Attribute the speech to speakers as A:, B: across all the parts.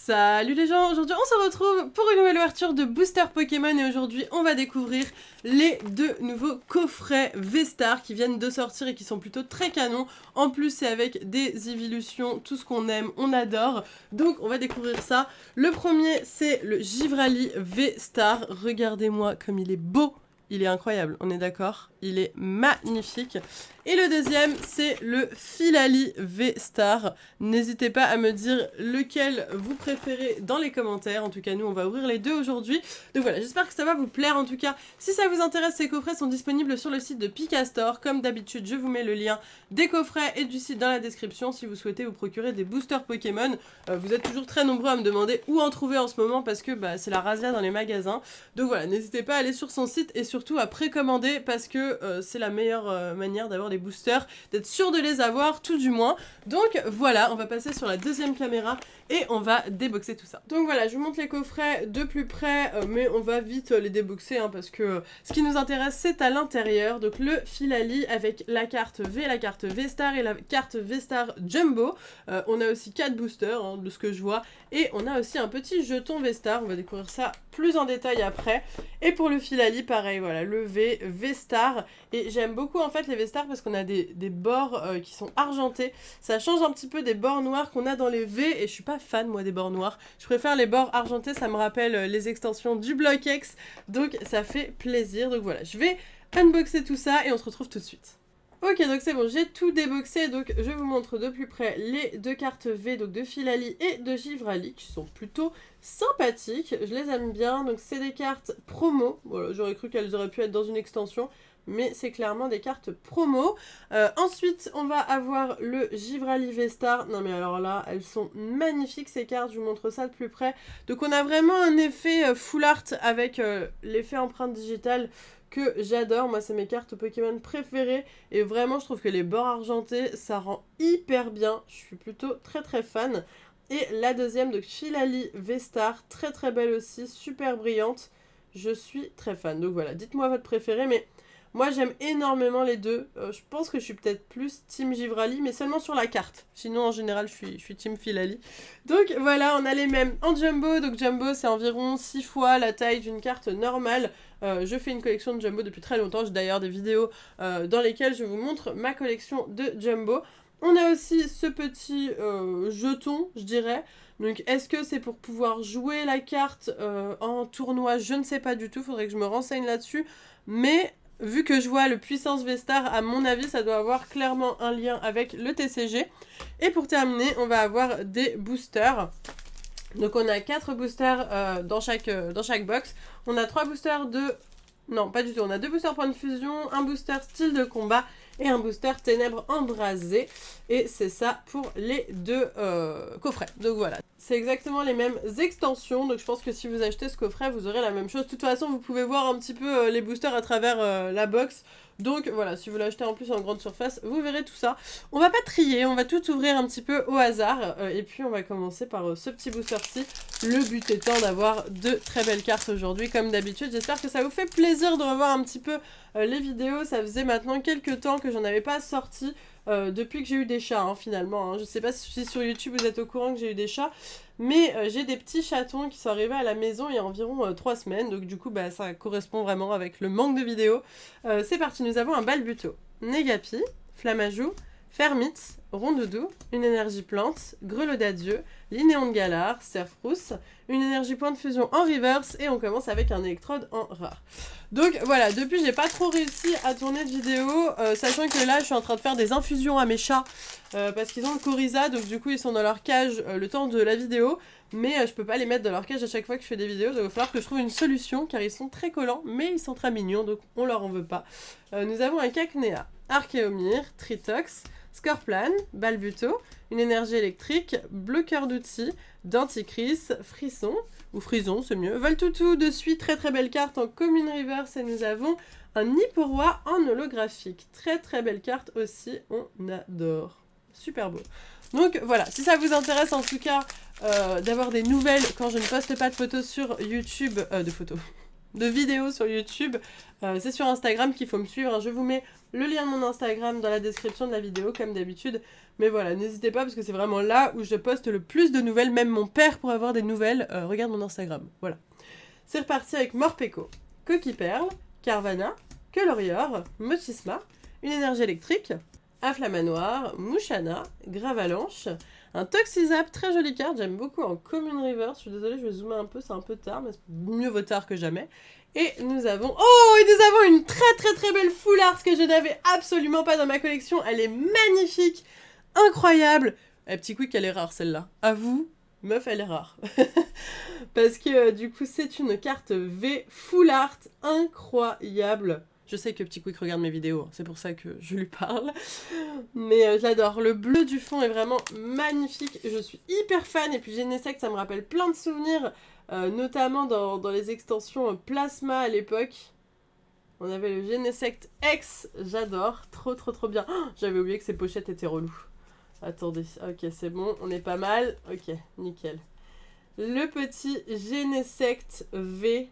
A: Salut les gens, aujourd'hui on se retrouve pour une nouvelle ouverture de Booster Pokémon et aujourd'hui on va découvrir les deux nouveaux coffrets V-Star qui viennent de sortir et qui sont plutôt très canons. En plus c'est avec des évolutions, tout ce qu'on aime, on adore. Donc on va découvrir ça. Le premier c'est le Givrali V-Star, regardez-moi comme il est beau. Il est incroyable, on est d'accord? Il est magnifique. Et le deuxième, c'est le Filali V-Star. N'hésitez pas à me dire lequel vous préférez dans les commentaires. En tout cas, nous, on va ouvrir les deux aujourd'hui. Donc voilà, j'espère que ça va vous plaire. En tout cas, si ça vous intéresse, ces coffrets sont disponibles sur le site de Pikastore. Comme d'habitude, je vous mets le lien des coffrets et du site dans la description si vous souhaitez vous procurer des boosters Pokémon. Vous êtes toujours très nombreux à me demander où en trouver en ce moment parce que c'est la razzia dans les magasins. Donc voilà, n'hésitez pas à aller sur son site et surtout à précommander parce que c'est la meilleure manière d'avoir des boosters, d'être sûr de les avoir tout du moins. Donc voilà, on va passer sur la deuxième caméra et on va déboxer tout ça. Donc voilà, je vous montre les coffrets de plus près, mais on va vite les déboxer parce que ce qui nous intéresse c'est à l'intérieur. Donc le Filali avec la carte V, la carte V-Star et la carte V-Star Jumbo. On a aussi 4 boosters de ce que je vois et on a aussi un petit jeton V-Star, on va découvrir ça plus en détail après. Et pour le Filali pareil, voilà, le V-Star. Et j'aime beaucoup en fait les V-Stars parce qu'on a des bords qui sont argentés. Ça change un petit peu des bords noirs qu'on a dans les V et je suis pas fan moi des bords noirs. Je préfère les bords argentés, ça me rappelle les extensions du Block X. Donc ça fait plaisir. Donc voilà, je vais unboxer tout ça et on se retrouve tout de suite. Ok, donc c'est bon, j'ai tout déboxé, donc je vous montre de plus près les deux cartes V, donc de Filali et de Givrali, qui sont plutôt sympathiques, je les aime bien, donc c'est des cartes promo, voilà, j'aurais cru qu'elles auraient pu être dans une extension, mais c'est clairement des cartes promo. Ensuite, on va avoir le Givrali V-Star, non mais alors là, elles sont magnifiques ces cartes, je vous montre ça de plus près, donc on a vraiment un effet full art avec l'effet empreinte digitale, que j'adore, moi c'est mes cartes Pokémon préférées et vraiment je trouve que les bords argentés ça rend hyper bien, je suis plutôt très fan. Et la deuxième de Filali V-Star, très belle aussi, super brillante, je suis très fan. Donc voilà, dites-moi votre préféré, mais moi j'aime énormément les deux, je pense que je suis peut-être plus team Givrali, mais seulement sur la carte, sinon en général je suis team Filali. Donc voilà, on a les mêmes en Jumbo, donc Jumbo c'est environ 6 fois la taille d'une carte normale. Je fais une collection de Jumbo depuis très longtemps, j'ai d'ailleurs des vidéos dans lesquelles je vous montre ma collection de Jumbo. On a aussi ce petit jeton, je dirais. Donc est-ce que c'est pour pouvoir jouer la carte en tournoi? Je ne sais pas du tout, faudrait que je me renseigne là-dessus. Mais vu que je vois le Puissance V-Star, à mon avis, ça doit avoir clairement un lien avec le TCG. Et pour terminer, on va avoir des boosters. Donc on a 4 boosters dans chaque box. On a 3 boosters de... Non, pas du tout. On a 2 boosters point de fusion, un booster style de combat et un booster ténèbres embrasées. Et c'est ça pour les deux coffrets. Donc voilà. C'est exactement les mêmes extensions. Donc je pense que si vous achetez ce coffret, vous aurez la même chose. De toute façon, vous pouvez voir un petit peu les boosters à travers la box. Donc voilà, si vous l'achetez en plus en grande surface, vous verrez tout ça. On va pas trier, on va tout ouvrir un petit peu au hasard. Et puis on va commencer par ce petit booster-ci. Le but étant d'avoir de très belles cartes aujourd'hui, comme d'habitude. J'espère que ça vous fait plaisir de revoir un petit peu les vidéos. Ça faisait maintenant quelques temps que j'en avais pas sorti. Depuis que j'ai eu des chats finalement. Je sais pas si sur YouTube vous êtes au courant que j'ai eu des chats. Mais j'ai des petits chatons qui sont arrivés à la maison il y a environ 3 semaines. Donc du coup ça correspond vraiment avec le manque de vidéos. C'est parti, nous avons un Balbuto, Negapi, Flamajou, Fermite, Rondoudou, une énergie plante, Grelot d'adieu, Linéon de Galar, Serfrousse, une énergie point de fusion en reverse et on commence avec un électrode en rare. Donc voilà, depuis j'ai pas trop réussi à tourner de vidéo, sachant que là je suis en train de faire des infusions à mes chats parce qu'ils ont le Coryza, donc du coup ils sont dans leur cage le temps de la vidéo, mais je peux pas les mettre dans leur cage à chaque fois que je fais des vidéos, donc il va falloir que je trouve une solution car ils sont très collants, mais ils sont très mignons, donc on leur en veut pas. Nous avons un Cacnea, Archéomir, Tritox, Scorplan, Balbuto, une énergie électrique, bloqueur d'outils, Denticris, Frisson, ou Frison c'est mieux, Voltoutou de suite, très belle carte en commune reverse et nous avons un Niporois en holographique, très belle carte aussi, on adore, super beau. Donc voilà, si ça vous intéresse en tout cas d'avoir des nouvelles quand je ne poste pas de photos sur YouTube, de vidéos sur YouTube. C'est sur Instagram qu'il faut me suivre. Je vous mets le lien de mon Instagram dans la description de la vidéo, comme d'habitude. Mais voilà, n'hésitez pas, parce que c'est vraiment là où je poste le plus de nouvelles. Même mon père, pour avoir des nouvelles, regarde mon Instagram. Voilà. C'est reparti avec Morpeko, Coquille Perle, Carvana, Colorior, Mochisma, une énergie électrique, Afflamanoir, Mouchana, Gravalanche, un Toxizap, très jolie carte, j'aime beaucoup en Common Reverse. Je suis désolée, je vais zoomer un peu, c'est un peu tard, mais mieux vaut tard que jamais. Et nous avons... Oh, et nous avons une très belle Full Art que je n'avais absolument pas dans ma collection. Elle est magnifique, incroyable. Petit quick, elle est rare celle-là. À vous, meuf, elle est rare. Parce que du coup, c'est une carte V Full Art incroyable. Je sais que Petit Quick regarde mes vidéos, c'est pour ça que je lui parle. Mais je l'adore. Le bleu du fond est vraiment magnifique. Je suis hyper fan. Et puis Genesect, ça me rappelle plein de souvenirs. Notamment dans les extensions Plasma à l'époque. On avait le Genesect X. J'adore. Trop bien. Oh, j'avais oublié que ces pochettes étaient reloues. Attendez. Ok, c'est bon. On est pas mal. Ok, nickel. Le petit Genesect V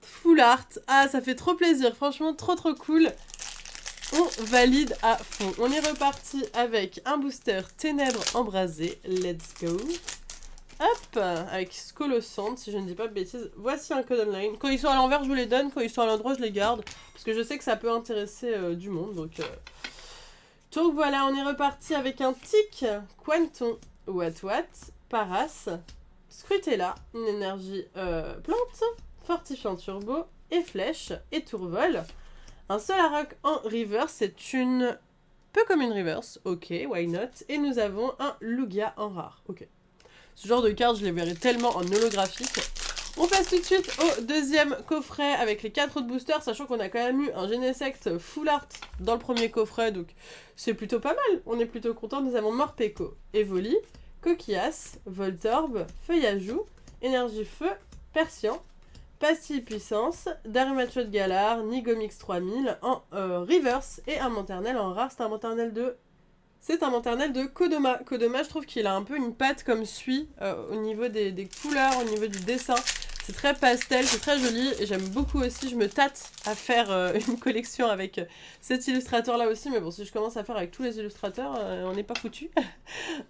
A: Full Art. Ah, ça fait trop plaisir. Franchement, trop cool. On valide à fond. On est reparti avec un booster Ténèbres Embrasées. Let's go. Hop, avec Scolosante, si je ne dis pas de bêtises. Voici un code online. Quand ils sont à l'envers, je vous les donne. Quand ils sont à l'endroit, je les garde. Parce que je sais que ça peut intéresser du monde. Donc voilà, on est reparti avec un tic. Quanton, Wat, Paras, Scrutella, une énergie plante, Fortifiant Turbo, et Flèche, et Tourvol. Un Solarok en reverse, c'est une... peu comme une reverse, ok, why not. Et nous avons un Lugia en rare, ok. Ce genre de carte, je les verrai tellement en holographique. On passe tout de suite au deuxième coffret avec les 4 autres boosters, sachant qu'on a quand même eu un Genesect Full Art dans le premier coffret, donc c'est plutôt pas mal. On est plutôt content. Nous avons Morpeko, Evoli, Coquillas, Voltorb, Feuillajou, Énergie Feu, Persian, Pastille Puissance, Darumachot Galar, Nigomix 3000 en reverse et un Monternel en rare. C'est un Monternel de... C'est un Monternel de Kodama. Kodama, je trouve qu'il a un peu une patte comme suit au niveau des couleurs, au niveau du dessin. C'est très pastel, c'est très joli et j'aime beaucoup aussi. Je me tâte à faire une collection avec cet illustrateur-là aussi. Mais bon, si je commence à faire avec tous les illustrateurs, on n'est pas foutu.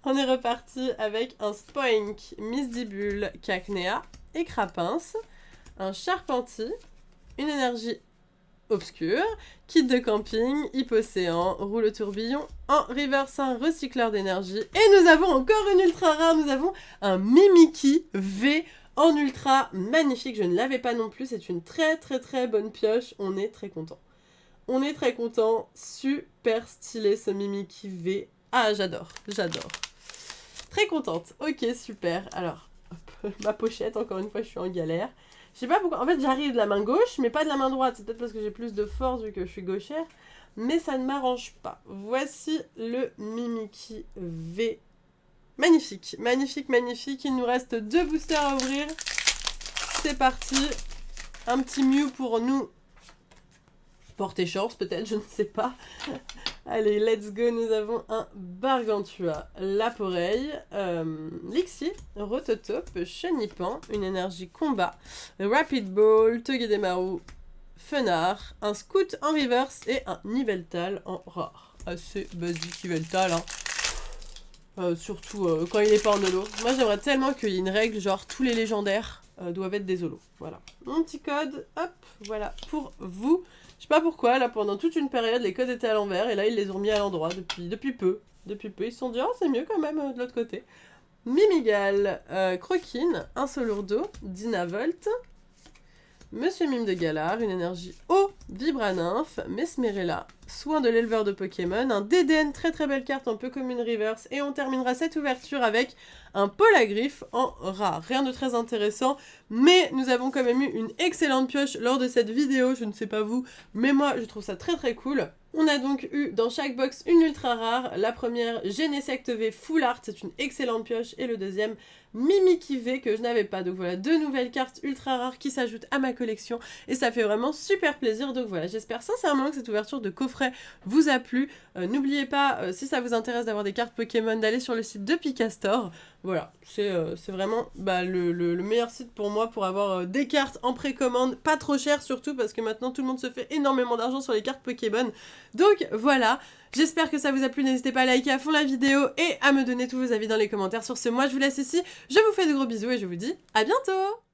A: On est reparti avec un Spoink, Misdibule, Cacnea et Crapince. Un Charpentier, une énergie obscure, kit de camping, Hypocéan, rouleau tourbillon, en reverse un recycleur d'énergie. Et nous avons encore une ultra rare, nous avons un Mimikyu V en ultra magnifique. Je ne l'avais pas non plus, c'est une très bonne pioche, on est très content. On est très content, super stylé ce Mimikyu V. Ah, j'adore. Très contente, ok, super. Alors, hop, ma pochette, encore une fois, je suis en galère. Je sais pas pourquoi, en fait j'arrive de la main gauche, mais pas de la main droite. C'est peut-être parce que j'ai plus de force vu que je suis gauchère. Mais ça ne m'arrange pas. Voici le Mimikyu V. Magnifique. Il nous reste 2 boosters à ouvrir. C'est parti. Un petit Mew pour nous porter chance peut-être, je ne sais pas. Allez, let's go, nous avons un Bargantua, Laporeille, Lixie, Rototope, Chenipan, une énergie combat, Rapid Ball, Togedemaru, Fenard, un Scout en reverse et un Yveltal en rare. Assez basique Yveltal, hein. Surtout quand il n'est pas en holo. Moi j'aimerais tellement qu'il y ait une règle, genre tous les légendaires doivent être des holos. Voilà. Mon petit code, hop, voilà, pour vous. Je sais pas pourquoi, là, pendant toute une période, les codes étaient à l'envers, et là, ils les ont mis à l'endroit depuis peu. Depuis peu, ils se sont dit, oh, c'est mieux quand même de l'autre côté. Mimigal, Croquine, un Solourdo, Dynavolt, Monsieur Mime de Galar, une énergie eau, Vibranymphe, Mesmerella, Soin de l'éleveur de Pokémon, un DDN, très belle carte, un peu comme une reverse, et on terminera cette ouverture avec un Polagriff en rare. Rien de très intéressant, mais nous avons quand même eu une excellente pioche lors de cette vidéo, je ne sais pas vous, mais moi je trouve ça très cool. On a donc eu dans chaque box une ultra rare, la première Genesect V Full Art, c'est une excellente pioche, et le deuxième Mimikyu V que je n'avais pas. Donc voilà, 2 nouvelles cartes ultra rares qui s'ajoutent à ma collection, et ça fait vraiment super plaisir de Donc voilà, j'espère sincèrement que cette ouverture de coffret vous a plu. N'oubliez pas, si ça vous intéresse d'avoir des cartes Pokémon, d'aller sur le site de Pikastore. Voilà, c'est vraiment le meilleur site pour moi pour avoir des cartes en précommande, pas trop chères surtout, parce que maintenant tout le monde se fait énormément d'argent sur les cartes Pokémon. Donc voilà, j'espère que ça vous a plu, n'hésitez pas à liker à fond la vidéo et à me donner tous vos avis dans les commentaires. Sur ce, moi je vous laisse ici, je vous fais de gros bisous et je vous dis à bientôt.